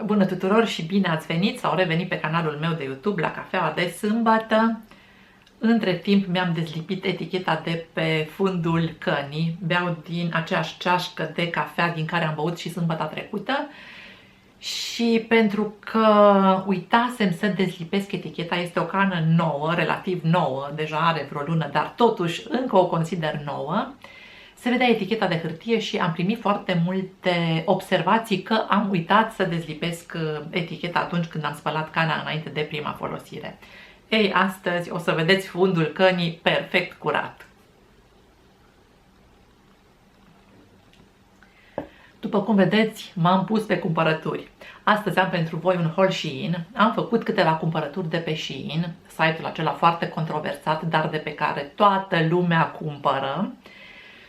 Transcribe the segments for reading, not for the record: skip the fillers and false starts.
Bună tuturor și bine ați venit sau revenit pe canalul meu de YouTube la Cafeaua de Sâmbătă. Între timp mi-am dezlipit eticheta de pe fundul cănii. Beau din aceeași ceașcă de cafea din care am băut și sâmbăta trecută. Și pentru că uitasem să dezlipesc eticheta, este o cană nouă, relativ nouă, deja are vreo lună, dar totuși încă o consider nouă. Se vedea eticheta de hârtie și am primit foarte multe observații că am uitat să dezlipesc eticheta atunci când am spălat cana înainte de prima folosire. Ei, astăzi o să vedeți fundul cănii perfect curat. După cum vedeți, m-am pus pe cumpărături. Astăzi am pentru voi un haul Shein. Am făcut câteva cumpărături de pe Shein, site-ul acela foarte controversat, dar de pe care toată lumea cumpără.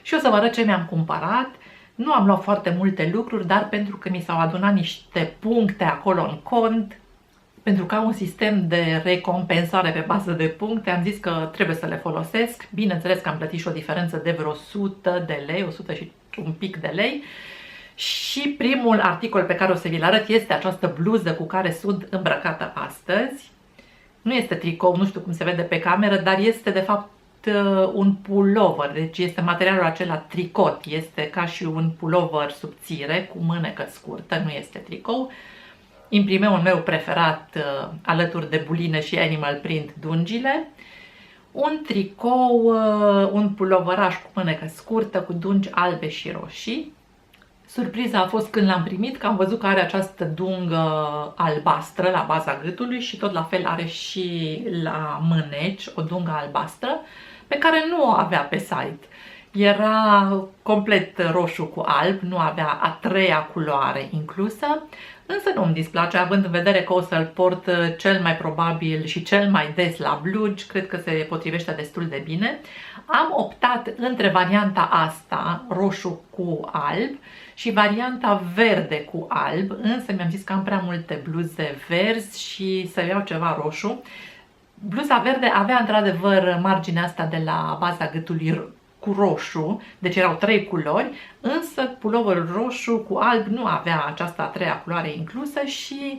Și o să vă arăt ce mi-am cumpărat. Nu am luat foarte multe lucruri, dar pentru că mi s-au adunat niște puncte acolo în cont, pentru că am un sistem de recompensare pe bază de puncte, am zis că trebuie să le folosesc. Bineînțeles că am plătit și o diferență de vreo 100 de lei, 100 și un pic de lei. Și primul articol pe care o să vi-l arăt este această bluză cu care sunt îmbrăcată astăzi. Nu este tricou, nu știu cum se vede pe cameră, dar este de fapt un pullover, deci este materialul acela tricot, este ca și un pullover subțire cu mânecă scurtă, nu este tricou. Imprimeul meu preferat alături de buline și animal print dungile. Un tricou, un puloveraș cu mânecă scurtă cu dungi albe și roșii. Surpriza a fost când l-am primit că am văzut că are această dungă albastră la baza gâtului și tot la fel are și la mâneci o dungă albastră pe care nu o avea pe site. Era complet roșu cu alb, nu avea a treia culoare inclusă, însă nu îmi displace, având în vedere că o să-l port cel mai probabil și cel mai des la blugi, cred că se potrivește destul de bine. Am optat între varianta asta, roșu cu alb, și varianta verde cu alb, însă mi-am zis că am prea multe bluze verzi și să iau ceva roșu. Bluza verde avea într-adevăr marginea asta de la baza gâtului cu roșu, deci erau trei culori, însă puloverul roșu cu alb nu avea această a treia culoare inclusă și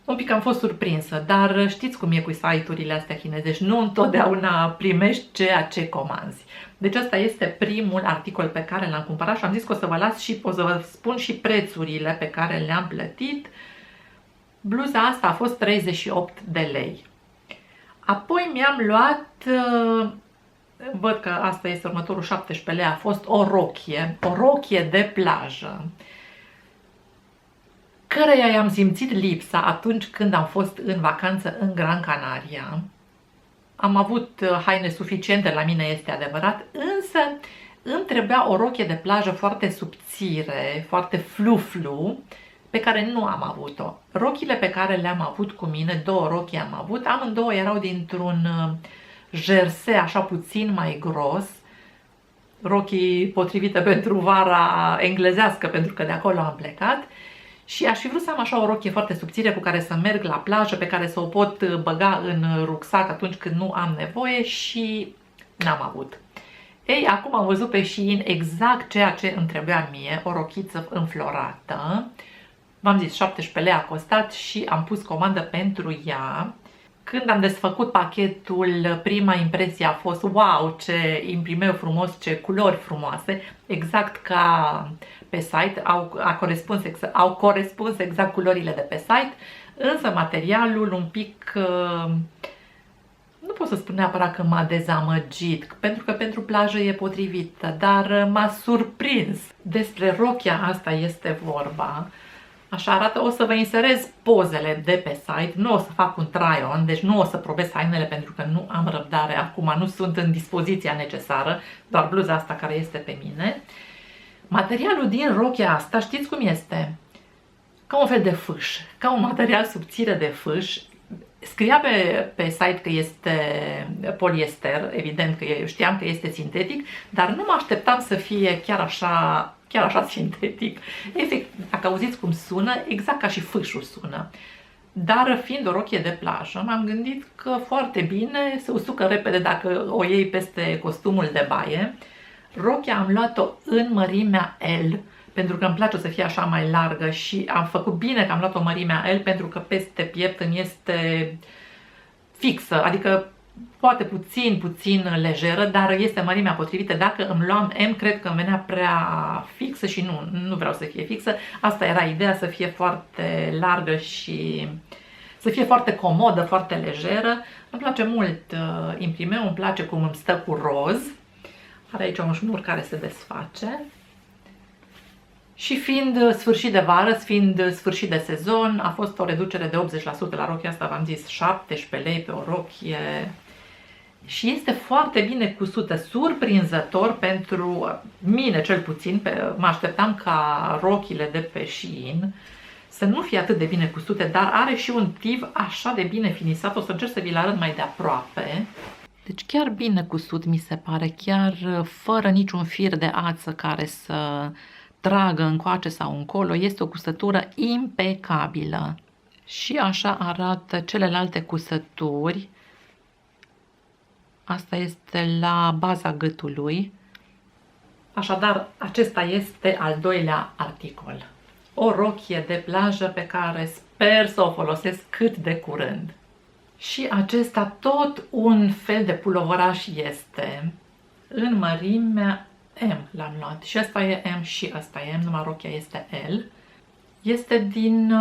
un pic am fost surprinsă, dar știți cum e cu site-urile astea chinezești, nu întotdeauna primești ceea ce comanzi. Deci ăsta este primul articol pe care l-am cumpărat și am zis că o să vă las și o să vă spun și prețurile pe care le-am plătit. Bluza asta a fost 38 de lei. Apoi mi-am luat, văd că asta este următorul 17 lei, a fost o rochie de plajă, căreia i-am simțit lipsa atunci când am fost în vacanță în Gran Canaria. Am avut haine suficiente la mine, este adevărat, însă îmi trebuia o rochie de plajă foarte subțire, foarte flu-flu, pe care nu am avut-o. Rochile pe care le-am avut cu mine, două rochii am avut, amândouă erau dintr-un jersey așa puțin mai gros, rochii potrivite pentru vara englezească, pentru că de acolo am plecat. Și aș fi vrut să am așa o rochie foarte subțire cu care să merg la plajă, pe care să o pot băga în rucsac atunci când nu am nevoie și n-am avut. Ei, acum am văzut pe Shein exact ceea ce îmi trebuia mie, o rochiță înflorată. V-am zis, 17 lei a costat și am pus comandă pentru ea. Când am desfăcut pachetul, prima impresie a fost wow, ce imprimeu frumos, ce culori frumoase, exact ca pe site, au corespuns exact culorile de pe site, însă materialul un pic, nu pot să spun neapărat că m-a dezamăgit, pentru că pentru plajă e potrivită, dar m-a surprins. Despre rochia asta este vorba. Așa arată, o să vă inserez pozele de pe site, nu o să fac un try-on, deci nu o să probez hainele pentru că nu am răbdare acum, nu sunt în dispoziția necesară, doar bluza asta care este pe mine. Materialul din rochia asta, știți cum este? Ca un fel de fâș, ca un material subțire de fâș. Scria pe site că este poliester, evident că eu știam că este sintetic, dar nu mă așteptam să fie chiar așa sintetic. Efect, dacă auziți cum sună, exact ca și fâșul sună. Dar fiind o rochie de plajă, m-am gândit că foarte bine, se usucă repede dacă o iei peste costumul de baie. Rochia am luat-o în mărimea L, pentru că îmi place să fie așa mai largă și am făcut bine că am luat o mărimea L pentru că peste piept îmi este fixă, adică poate puțin lejeră, dar este mărimea potrivită. Dacă îmi luam M, cred că îmi venea prea fixă și nu vreau să fie fixă. Asta era ideea, să fie foarte largă și să fie foarte comodă, foarte lejeră. Îmi place mult imprimeu, îmi place cum îmi stă cu roz. Are aici un șnur care se desface. Și fiind sfârșit de vară, fiind sfârșit de sezon, a fost o reducere de 80% la rochia asta, v-am zis 17 lei pe o rochie. Și este foarte bine cusută, surprinzător pentru mine cel puțin. Mă așteptam ca rochile de pe Shein să nu fie atât de bine cusute, dar are și un tiv așa de bine finisat. O să încerc să vi-l arăt mai de aproape. Deci chiar bine cusut mi se pare, chiar fără niciun fir de ață care să tragă încoace sau încolo. Este o cusătură impecabilă. Și așa arată celelalte cusături. Asta este la baza gâtului. Așadar, acesta este al doilea articol. O rochie de plajă pe care sper să o folosesc cât de curând. Și acesta tot un fel de pulovăraș este. În mărimea M l-am luat. Și asta e M și asta e M, numai rochia este L. Este din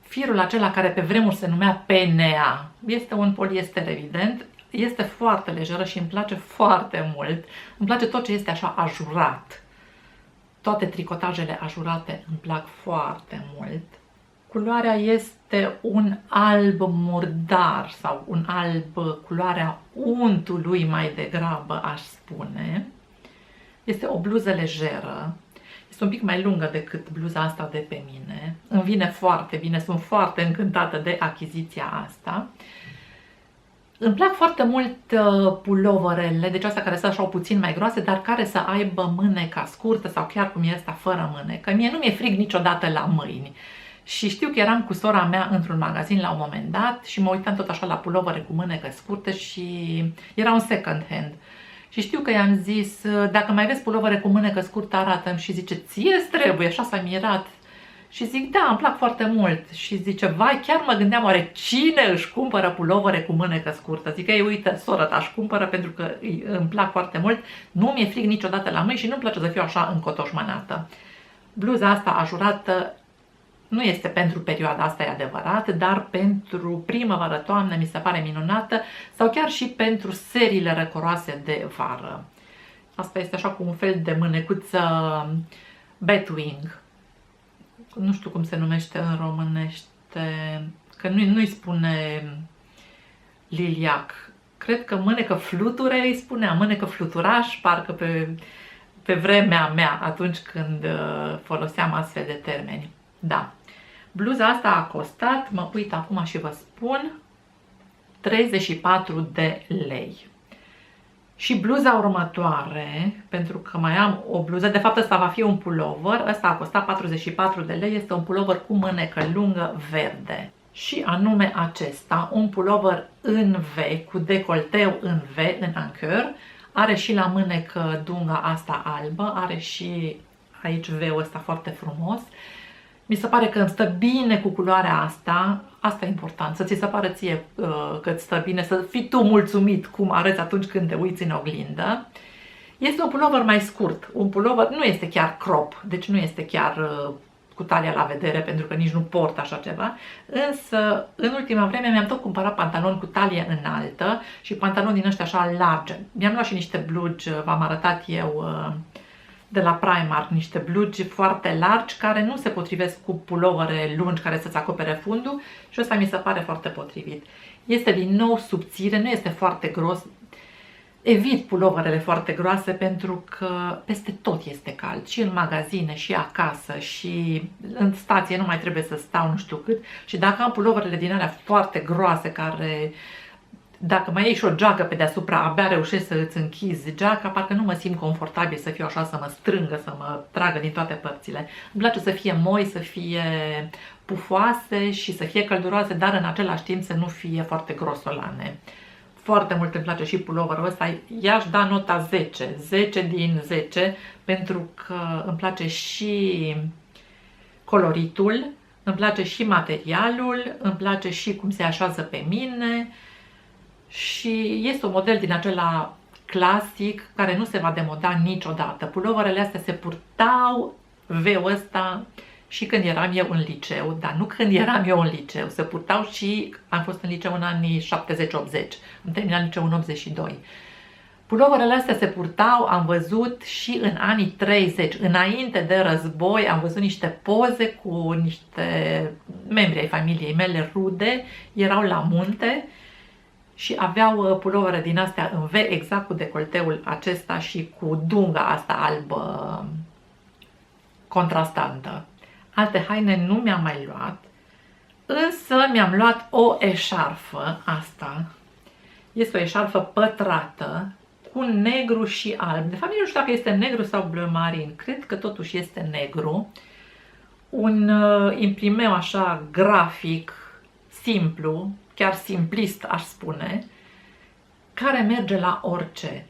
firul acela care pe vremuri se numea PNA. Este un poliester evident. Este foarte lejeră și îmi place foarte mult. Îmi place tot ce este așa ajurat. Toate tricotajele ajurate îmi plac foarte mult. Culoarea este un alb murdar sau un alb culoarea untului mai degrabă, aș spune. Este o bluză lejeră. Este un pic mai lungă decât bluza asta de pe mine. Îmi vine foarte bine, sunt foarte încântată de achiziția asta. Îmi plac foarte mult puloverele, deci astea care sunt așa puțin mai groase, dar care să aibă mâneca scurtă sau chiar cum e asta fără mânecă. Mie nu mi-e frig niciodată la mâini. Și știu că eram cu sora mea într-un magazin la un moment dat și mă uitam tot așa la pulovere cu mânecă scurtă și era un second hand. Și știu că i-am zis, dacă mai vezi pulovere cu mânecă scurtă, arată-mi. Și zice, ție-ți trebuie? Așa s-a mirat. Și zic, da, îmi plac foarte mult. Și zice, vai, chiar mă gândeam, oare cine își cumpără pulovere cu mânecă scurtă? Zic, ei, uite, soră ta își cumpără pentru că îmi plac foarte mult. Nu mi-e frig niciodată la mâini și nu-mi place să fiu așa încotoșmănată. Bluza asta ajurată nu este pentru perioada asta, e adevărat, dar pentru primăvară-toamnă mi se pare minunată, sau chiar și pentru seriile răcoroase de vară. Asta este așa cu un fel de mânecuță Batwing. Nu știu cum se numește în românește, că nu-i spune liliac. Cred că mânecă fluture îi spunea, mânecă fluturaș, parcă pe vremea mea, atunci când foloseam astfel de termeni. Da. Bluza asta a costat, mă uit acum și vă spun, 34 de lei. Și bluza următoare, pentru că mai am o bluză, de fapt ăsta va fi un pulover, ăsta a costat 44 de lei, este un pulover cu mânecă lungă verde. Și anume acesta, un pulover în V, cu decolteu în V, în anchor, are și la mânecă dunga asta albă, are și aici V-ul ăsta foarte frumos. Mi se pare că îmi stă bine cu culoarea asta, asta e important, să ți se pară ție că îți stă bine, să fii tu mulțumit cum arăți atunci când te uiți în oglindă. Este un pulover mai scurt, un pulover nu este chiar crop, deci nu este chiar cu talia la vedere, pentru că nici nu port așa ceva, însă în ultima vreme mi-am tot cumpărat pantaloni cu talie înaltă și pantaloni din ăștia așa largi. Mi-am luat și niște blugi, v-am arătat eu de la Primark, niște blugi foarte largi care nu se potrivesc cu pulovere lungi care să-ți acopere fundul și ăsta mi se pare foarte potrivit. Este din nou subțire, nu este foarte gros. Evit puloverele foarte groase pentru că peste tot este cald, și în magazine, și acasă, și în stație nu mai trebuie să stau nu știu cât. Și dacă am puloverele din alea foarte groase care, dacă mai iei și o geacă pe deasupra, abia reușești să îți închizi geaca, parcă nu mă simt confortabil să fiu așa, să mă strângă, să mă tragă din toate părțile. Îmi place să fie moi, să fie pufoase și să fie călduroase, dar în același timp să nu fie foarte grosolane. Foarte mult îmi place și puloverul ăsta. I-aș da nota 10, 10 din 10, pentru că îmi place și coloritul, îmi place și materialul, îmi place și cum se așează pe mine și este un model din acela clasic care nu se va demoda niciodată. Puloverele astea se purtau, V-ul ăsta, și când eram eu în liceu, dar nu când eram eu în liceu, se purtau și am fost în liceu în anii 70-80, am terminat liceul în 82. Puloverele astea se purtau, am văzut și în anii 30, înainte de război, am văzut niște poze cu niște membri ai familiei mele rude, erau la munte și aveau pulovere din astea în V, exact cu decolteul acesta și cu dunga asta albă contrastantă. Alte haine nu mi-am mai luat, însă mi-am luat o eșarfă, asta. Este o eșarfă pătrată, cu negru și alb. De fapt, nu știu dacă este negru sau bleu marin. Cred că totuși este negru. Un imprimeu așa grafic, simplu, chiar simplist aș spune, care merge la orice.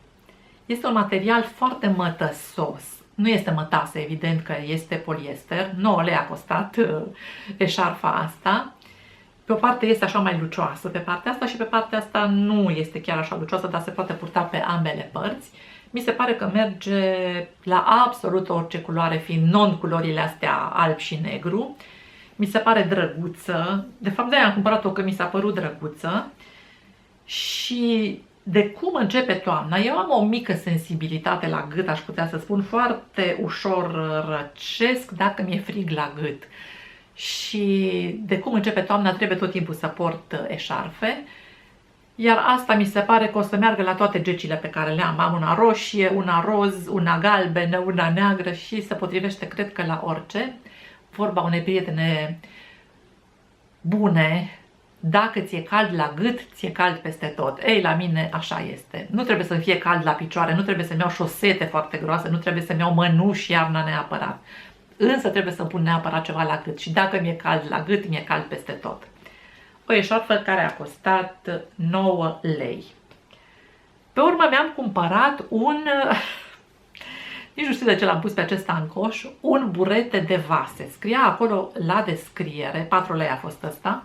Este un material foarte mătăsos. Nu este mătase, evident că este poliester. 9 lei a costat eșarfa asta. Pe o parte este așa mai lucioasă pe partea asta și pe partea asta nu este chiar așa lucioasă, dar se poate purta pe ambele părți. Mi se pare că merge la absolut orice culoare, fiind non-culorile astea alb și negru. Mi se pare drăguță. De fapt, de-aia am cumpărat-o, că mi s-a părut drăguță. Și de cum începe toamna, eu am o mică sensibilitate la gât, aș putea să spun, foarte ușor răcesc dacă mi-e frig la gât. Și de cum începe toamna trebuie tot timpul să port eșarfe, iar asta mi se pare că o să meargă la toate gecile pe care le am. Am una roșie, una roz, una galbenă, una neagră și se potrivește, cred că, la orice. Vorba unei prietene bune: dacă ți-e cald la gât, ți-e cald peste tot. Ei, la mine așa este. Nu trebuie să-mi fie cald la picioare, nu trebuie să-mi iau șosete foarte groase, nu trebuie să-mi iau mănuși iarna neapărat. Însă trebuie să pun neapărat ceva la gât și dacă mi-e cald la gât, mi-e cald peste tot. O eșarfă care a costat 9 lei. Pe urmă mi-am cumpărat un, nici nu știu de ce l-am pus pe acest ancoș, un burete de vase. Scria acolo la descriere, 4 lei a fost ăsta,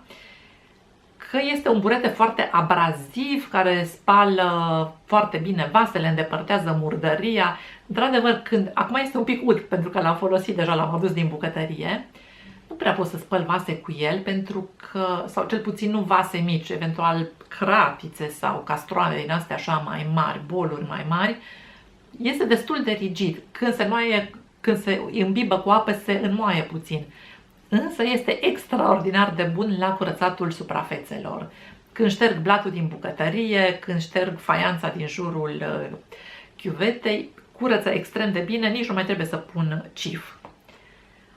că este un burete foarte abraziv, care spală foarte bine vasele, îndepărtează murdăria. Într-adevăr, acum este un pic ud, pentru că l-am folosit deja, l-am adus din bucătărie. Nu prea pot să spăl vase cu el, pentru că, sau cel puțin nu vase mici, eventual cratițe sau castroane din astea așa mai mari, boluri mai mari. Este destul de rigid. Când se îmbibă cu apă, se înmoaie puțin. Însă este extraordinar de bun la curățatul suprafețelor. Când șterg blatul din bucătărie, când șterg faianța din jurul chiuvetei, curăță extrem de bine, nici nu mai trebuie să pun cif.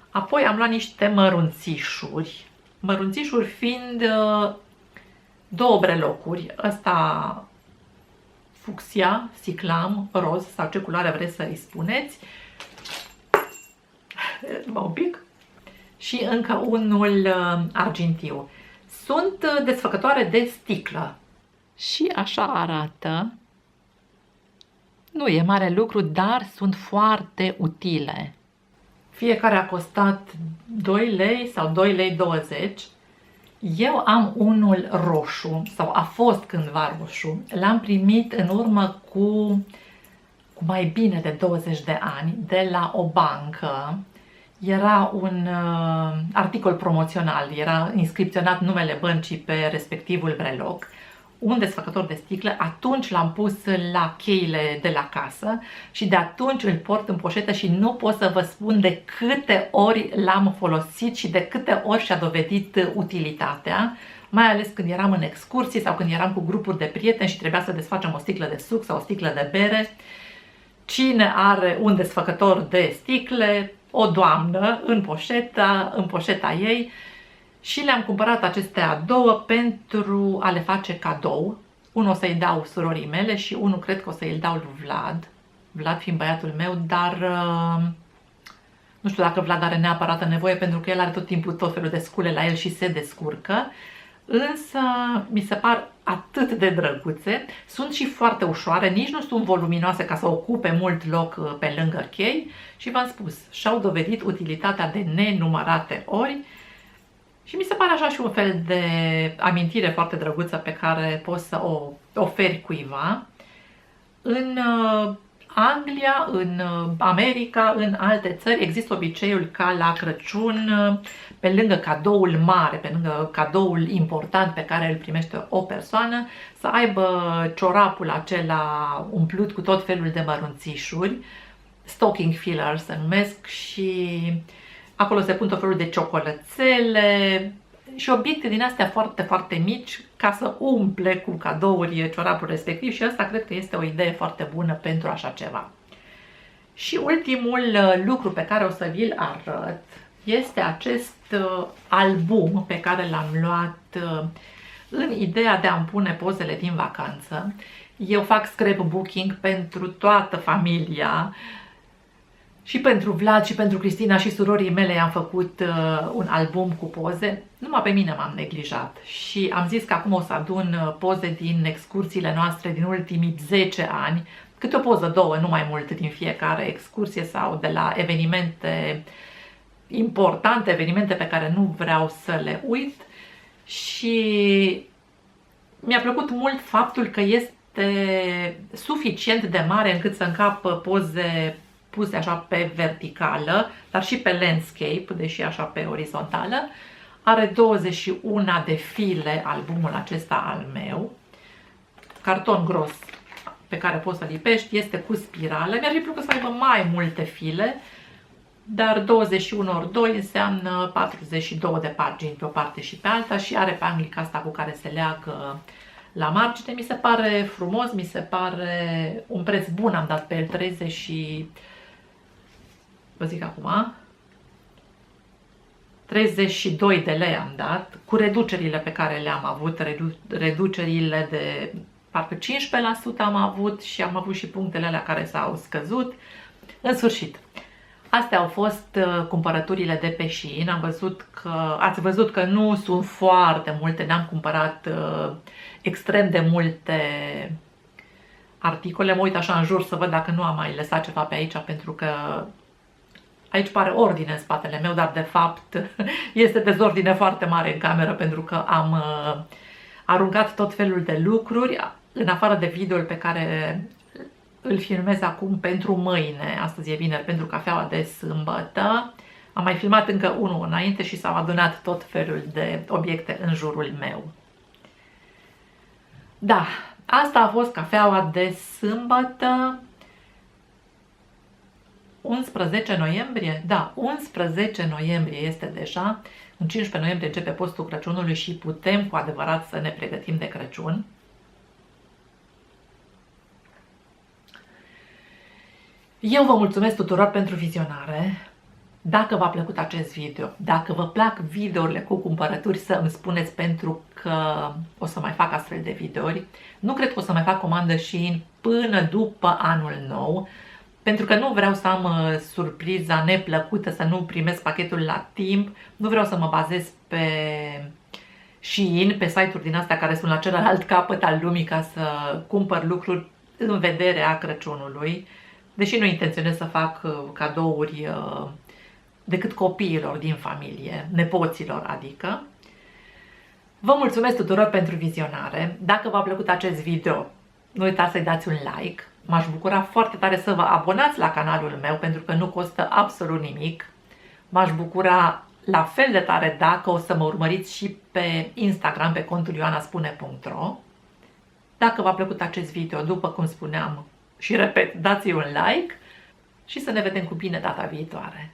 Apoi am luat niște mărunțișuri, mărunțișuri fiind două brelocuri, ăsta fucsia, siclam, roz sau ce culoare vreți să îi spuneți, un pic, și încă unul argintiu. Sunt desfăcătoare de sticlă și așa arată. Nu e mare lucru, dar sunt foarte utile. Fiecare a costat 2 lei sau 2 lei 20. Eu am unul roșu, sau a fost cândva roșu. L-am primit în urmă cu mai bine de 20 de ani de la o bancă. Era un articol promoțional, era inscripționat numele băncii pe respectivul breloc, un desfăcător de sticlă. Atunci l-am pus la cheile de la casă și de atunci îl port în poșetă și nu pot să vă spun de câte ori l-am folosit și de câte ori și-a dovedit utilitatea, mai ales când eram în excursii sau când eram cu grupuri de prieteni și trebuia să desfacem o sticlă de suc sau o sticlă de bere. Cine are un desfăcător de sticle? O doamnă în poșeta ei, și le-am cumpărat acestea două pentru a le face cadou. Unul o să-i dau surorii mele și unul cred că o să-i dau lui Vlad, Vlad fiind băiatul meu, dar nu știu dacă Vlad are neapărat nevoie, pentru că el are tot timpul tot felul de scule la el și se descurcă. însă mi se par atât de drăguțe, sunt și foarte ușoare, nici nu sunt voluminoase ca să ocupe mult loc pe lângă chei și v-am spus, și-au dovedit utilitatea de nenumărate ori și mi se pare așa și un fel de amintire foarte drăguță pe care poți să o oferi cuiva. În Anglia, în America, în alte țări există obiceiul ca la Crăciun, pe lângă cadoul mare, pe lângă cadoul important pe care îl primește o persoană, să aibă ciorapul acela umplut cu tot felul de mărunțișuri, stocking fillers se numesc, și acolo se pun tot felul de ciocolățele și obiecte din astea foarte, foarte mici ca să umple cu cadouri ciorapul respectiv și asta cred că este o idee foarte bună pentru așa ceva. Și ultimul lucru pe care o să vi-l arăt este acest album pe care l-am luat în ideea de a-mi pune pozele din vacanță. Eu fac scrapbooking pentru toată familia, și pentru Vlad și pentru Cristina și surorii mele am făcut un album cu poze. Numai pe mine m-am neglijat și am zis că acum o să adun poze din excursiile noastre din ultimii 10 ani, câte o poză, două, nu mai mult din fiecare excursie sau de la evenimente importante, evenimente pe care nu vreau să le uit. Și mi-a plăcut mult faptul că este suficient de mare încât să încap poze puse așa pe verticală, dar și pe landscape, deși așa pe orizontală. Are 21 de file albumul acesta al meu. Carton gros pe care poți să lipești, este cu spirale. Mi-ar fi plăcut să aibă mai multe file, dar 21 ori 2 înseamnă 42 de pagini pe o parte și pe alta și are pe anglica asta cu care se leagă la margine. Mi se pare frumos, mi se pare un preț bun, am dat pe el 30 și... vă zic acum, 32 de lei am dat, cu reducerile pe care le-am avut, reducerile de parcă 15% am avut și am avut și punctele alea care s-au scăzut. În sfârșit, astea au fost cumpărăturile de pe Shein. Ați văzut că nu sunt foarte multe, n-am cumpărat extrem de multe articole. Mă uit așa în jur să văd dacă nu am mai lăsat ceva pe aici, pentru că aici pare ordine în spatele meu, dar de fapt este dezordine foarte mare în cameră pentru că am aruncat tot felul de lucruri, în afară de videoul pe care îl filmez acum pentru mâine, astăzi e vineri, pentru cafeaua de sâmbătă. Am mai filmat încă unul înainte și s-au adunat tot felul de obiecte în jurul meu. Da, asta a fost cafeaua de sâmbătă. 11 noiembrie? Da, 11 noiembrie este deja. În 15 noiembrie începe postul Crăciunului și putem cu adevărat să ne pregătim de Crăciun. Eu vă mulțumesc tuturor pentru vizionare. Dacă v-a plăcut acest video, dacă vă plac videourile cu cumpărături, să îmi spuneți, pentru că o să mai fac astfel de videouri. Nu cred că o să mai fac comandă Shein până după anul nou, pentru că nu vreau să am surpriza neplăcută, să nu primesc pachetul la timp. Nu vreau să mă bazez pe Shein, pe site-uri din astea care sunt la celălalt capăt al lumii, ca să cumpăr lucruri în vederea Crăciunului. Deși nu intenționez să fac cadouri decât copiilor din familie, nepoților adică. Vă mulțumesc tuturor pentru vizionare. Dacă v-a plăcut acest video, nu uitați să-i dați un like. M-aș bucura foarte tare să vă abonați la canalul meu, pentru că nu costă absolut nimic. M-aș bucura la fel de tare dacă o să mă urmăriți și pe Instagram, pe contul ioanaspune.ro. Dacă v-a plăcut acest video, după cum spuneam și repet, dați-i un like și să ne vedem cu bine data viitoare.